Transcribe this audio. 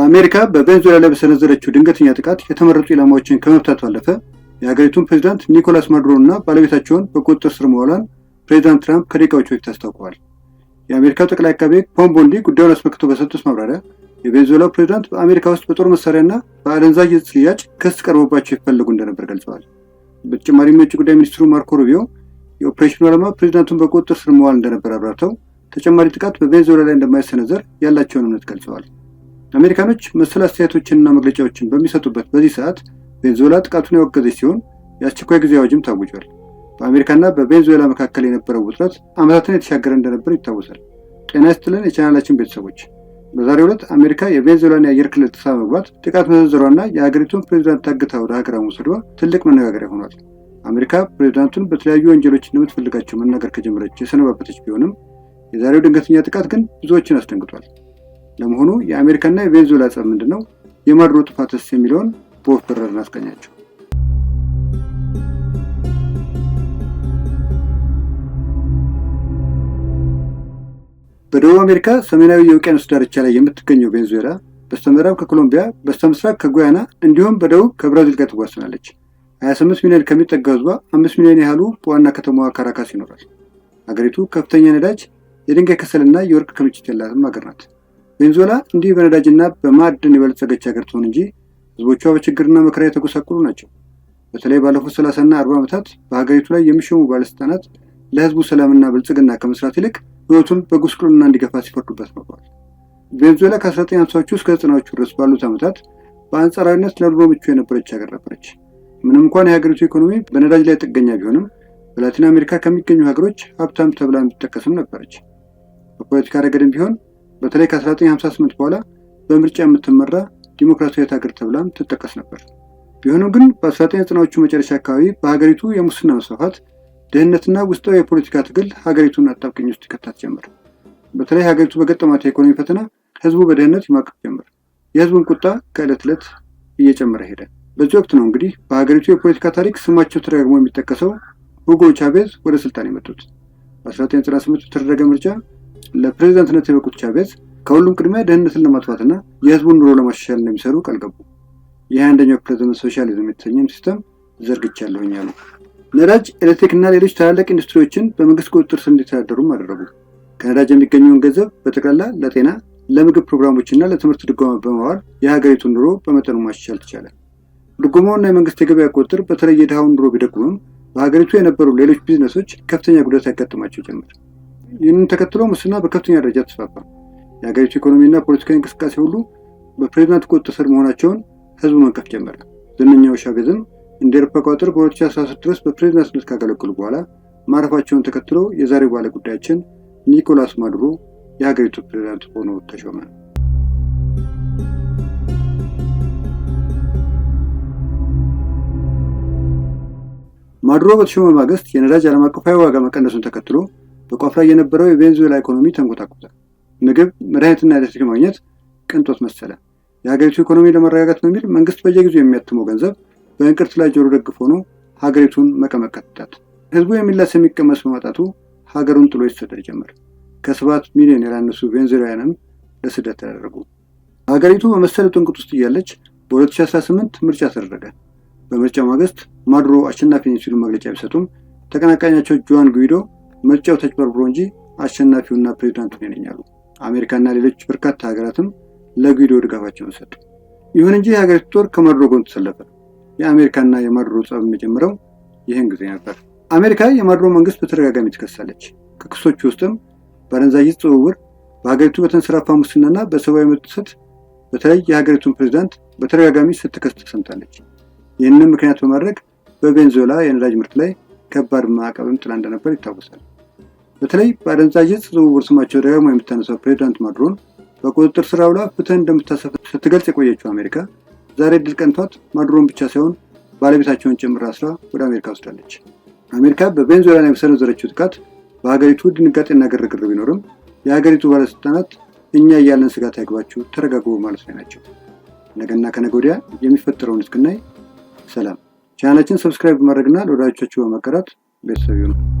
አሜሪካ በቬንዙዌላ ላይ በሰነዘረችው ድንገተኛ ጥቃት የተመረጡ ኢላማዎችን ከመምታት ባለፈ የሀገሪቱን ፕሬዝዳንት ኒኮላስ ማዱሮን እና ባለቤታቸውን በቁጥጥር ስር መዋሏን ፕሬዝዳንት ትራምፕ ከደቂቃዎች በፊት አስታውቀዋል። የአሜሪካው ጠቅላይ አቃቤ ሕግ ፖም ቦንዲ ጉዳዩን አስመልክቶ በሰጡት ማብራሪያ የቬንዙዌላው ፕሬዝዳንት በአሜሪካ ውስጥ በጦር መሳሪያና በአደንዛዥ ዕፅ ሽያጭ ክስ ቀርቦባቸው ይፈለጉ እንደነበር ገልጸዋል። በተጨማሪም የውጭ ጉዳይ ሚኒስትሩ ማርኮ ሩቢዮ የኦፕሬሽኑ ዓላማ ፕሬዝዳንቱን በቁጥጥር ስር መዋል እንደነበር አብራርተው ተጨማሪ ጥቃት በቬንዙዌላ ላይ እንደማይሰነዘር ያላቸውን እምነት ገልጸዋል። አሜሪካኖች መሰል አስተያየቶችንና መግለጫዎችን በሚሰጡበት በዚህ ሰዓት ቬንዙዌላ ጥቃቱን ያወገዘች ሲሆን የአስቸኳይ ጊዜ አዋጅም ታውጇል። በአሜሪካና በቬንዙዌላ መካከል የነበረው ውጥረት ዓመታትን የተሻገረ እንደነበር ይታወሳል። ጤና ይስጥልን የቻናላችን ቤተሰቦች፣ በዛሬው ዕለት አሜሪካ የቬንዙዌላን የአየር ክልል ጥሳ በመግባት ጥቃት መሰንዘሯና የሀገሪቱን ፕሬዝዳንት ታግታ ወደ ሀገሯ መውሰዷ ትልቅ መነጋገሪያ ሆኗል። አሜሪካ ፕሬዝዳንቱን በተለያዩ ወንጀሎች እንደምትፈልጋቸው መናገር ከጀመረች የሰነባበተች ቢሆንም የዛሬው ድንገተኛ ጥቃት ግን ብዙዎችን አስደንግጧል። ለመሆኑ የአሜሪካና የቬንዙዌላ ጸብ ምንድን ነው? የማዱሮ ጥፋትስ የሚለውን በወፍ በረር እናስቀኛቸው። በደቡብ አሜሪካ ሰሜናዊ የውቅያኖስ ዳርቻ ላይ የምትገኘው ቬንዙዌላ በስተምዕራብ ከኮሎምቢያ፣ በስተምስራቅ ከጉያና እንዲሁም በደቡብ ከብራዚል ጋር ትዋሰናለች። 28 ሚሊዮን ከሚጠጋ ህዝቧ 5 ሚሊዮን ያህሉ በዋና ከተማዋ ካራካስ ይኖራል። ሀገሪቱ ከፍተኛ ነዳጅ፣ የድንጋይ ከሰልና የወርቅ ክምችት ያላትም ሀገር ናት። ቬንዙዌላ እንዲህ በነዳጅና በማዕድን የበለጸገች ሀገር ትሆን እንጂ ህዝቦቿ በችግርና መከራ የተጎሳቆሉ ናቸው። በተለይ ባለፉት 30ና 40 ዓመታት በሀገሪቱ ላይ የሚሾሙ ባለስልጣናት ለህዝቡ ሰላምና ብልጽግና ከመስራት ይልቅ ህይወቱን በጉስቁልና እንዲገፋ ሲፈርዱበት ኖረዋል። ቬንዙዌላ ከ1950ዎቹ እስከ 90ዎቹ ድረስ ባሉት ዓመታት በአንጻራዊነት ለኑሮ ምቹ የነበረች ሀገር ነበረች። ምንም እንኳን የሀገሪቱ ኢኮኖሚ በነዳጅ ላይ ጥገኛ ቢሆንም በላቲን አሜሪካ ከሚገኙ ሀገሮች ሀብታም ተብላ የምትጠቀስም ነበረች። በፖለቲካ ረገድም ቢሆን በተለይ ከ1958 በኋላ በምርጫ የምትመራ ዲሞክራሲያዊት ሀገር ተብላም ትጠቀስ ነበር። ቢሆንም ግን በ1990ዎቹ መጨረሻ አካባቢ በሀገሪቱ የሙስና መስፋፋት፣ ድህነትና ውስጣዊ የፖለቲካ ትግል ሀገሪቱን አጣብቂኝ ውስጥ ይከታት ጀመር። በተለይ ሀገሪቱ በገጠማት የኢኮኖሚ ፈተና ህዝቡ በድህነት ይማቀቅ ጀመር። የህዝቡን ቁጣ ከዕለት ዕለት እየጨመረ ሄደ። በዚህ ወቅት ነው እንግዲህ በሀገሪቱ የፖለቲካ ታሪክ ስማቸው ተደጋግሞ የሚጠቀሰው ሁጎ ቻቬዝ ወደ ስልጣን የመጡት። በ1998 በተደረገ ምርጫ ለፕሬዝዳንትነት የበቁት ቻቬዝ ከሁሉም ቅድሚያ ድህነትን ለማጥፋትና የህዝቡን ኑሮ ለማሻሻል እንደሚሰሩ ቃል ገቡ። የ21ኛው ክፍለ ዘመን ሶሻሊዝም የተሰኘም ሲስተም ዘርግቻለሁኝ አሉ። ነዳጅ፣ ኤሌክትሪክና ሌሎች ታላላቅ ኢንዱስትሪዎችን በመንግስት ቁጥጥር ስር እንዲተዳደሩም አደረጉ። ከነዳጅ የሚገኘውን ገንዘብ በጠቅላላ ለጤና፣ ለምግብ ፕሮግራሞችና ለትምህርት ድጎማ በማዋል የሀገሪቱን ኑሮ በመጠኑ ማሻሻል ተቻለ። ድጎማውና የመንግስት የገበያ ቁጥጥር በተለይ የድሃውን ኑሮ ቢደጉምም በሀገሪቱ የነበሩ ሌሎች ቢዝነሶች ከፍተኛ ጉዳት ያጋጥማቸው ጀመር። ይህንን ተከትሎ ሙስና በከፍተኛ ደረጃ ተስፋፋ። የሀገሪቱ ኢኮኖሚና ፖለቲካዊ እንቅስቃሴ ሁሉ በፕሬዝዳንት ቁጥጥር ስር መሆናቸውን ህዝቡ መንቀፍ ጀመረ። ዝነኛው ቻቬዝም እንደ አውሮፓ አቆጣጠር በ2013 ድረስ በፕሬዝዳንትነት ካገለገሉ በኋላ ማረፋቸውን ተከትሎ የዛሬው ባለ ጉዳያችን ኒኮላስ ማዱሮ የሀገሪቱ ፕሬዝዳንት ሆኖ ተሾመ። ማዱሮ በተሾመ ማግስት የነዳጅ ዓለም አቀፋዊ ዋጋ መቀነሱን ተከትሎ በቋፍ ላይ የነበረው የቬንዙዌላ ኢኮኖሚ ተንኮታኮተ። ምግብ፣ መድኃኒትና ኤሌክትሪክ ማግኘት ቅንጦት መሰለ። የሀገሪቱ ኢኮኖሚ ለመረጋጋት በሚል መንግስት በየጊዜው የሚያትመው ገንዘብ በእንቅርት ላይ ጆሮ ደግፍ ሆኖ ሀገሪቱን መቀመቅ ከተታት። ህዝቡ የሚላስ የሚቀመስ በማጣቱ ሀገሩን ጥሎ ይሰደድ ጀመር። ከ7 ሚሊዮን ያላነሱ ቬንዙዌላውያንም ለስደት ተደረጉ። ሀገሪቱ በመሰለ ጥንቅጥ ውስጥ እያለች በ2018 ምርጫ ተደረገ። በምርጫው ማግስት ማዱሮ አሸናፊ ነኝ ሲሉ መግለጫ ቢሰጡም ተቀናቃኛቸው ጁዋን ጉይዶ ምርጫው ተጭበርብሮ እንጂ አሸናፊውና ፕሬዝዳንቱ ነኝ አሉ። አሜሪካና ሌሎች በርካታ ሀገራትም ለጉይዶ ድጋፋቸውን ሰጡ። ይሁን እንጂ የሀገሪቱ ጦር ከማዱሮ ጎን ተሰለፈ። የአሜሪካና የማዱሮ ጸብ የጀመረው ይህን ጊዜ ነበር። አሜሪካ የማዱሮ መንግስት በተደጋጋሚ ትከሳለች። ከክሶቹ ውስጥም በአደንዛዥ ዕፅ ዝውውር፣ በሀገሪቱ በተንሰራፋ ሙስናና በሰብአዊ መብት ጥሰት በተለይ የሀገሪቱን ፕሬዝዳንት በተደጋጋሚ ስትከስ ተሰምታለች። ይህንን ምክንያት በማድረግ በቬንዙዌላ የነዳጅ ምርት ላይ ከባድ ማዕቀብም ጥላ እንደነበር ይታወሳል። በተለይ በአደንዛዥ ዕፅ ዝውውር ስማቸው ደጋግማ የምታነሳው ፕሬዝዳንት ማዱሮን በቁጥጥር ስር አውላ ፍትህ እንደምታሰፍን ስትገልጽ የቆየችው አሜሪካ ዛሬ ድል ቀንቷት ማዱሮን ብቻ ሳይሆን ባለቤታቸውን ጭምር አስራ ወደ አሜሪካ ወስዳለች። አሜሪካ በቬንዙዌላ ላይ በሰነዘረችው ጥቃት በሀገሪቱ ድንጋጤና ግርግር ቢኖርም የሀገሪቱ ባለስልጣናት እኛ እያለን ስጋት አይግባችሁ ተረጋጉ ማለት ላይ ናቸው። ነገና ከነገ ወዲያ የሚፈጠረውን እስክናይ ሰላም። ቻናላችን ሰብስክራይብ በማድረግና ለወዳጆቻችሁ በማጋራት ቤተሰብ ይሁኑ።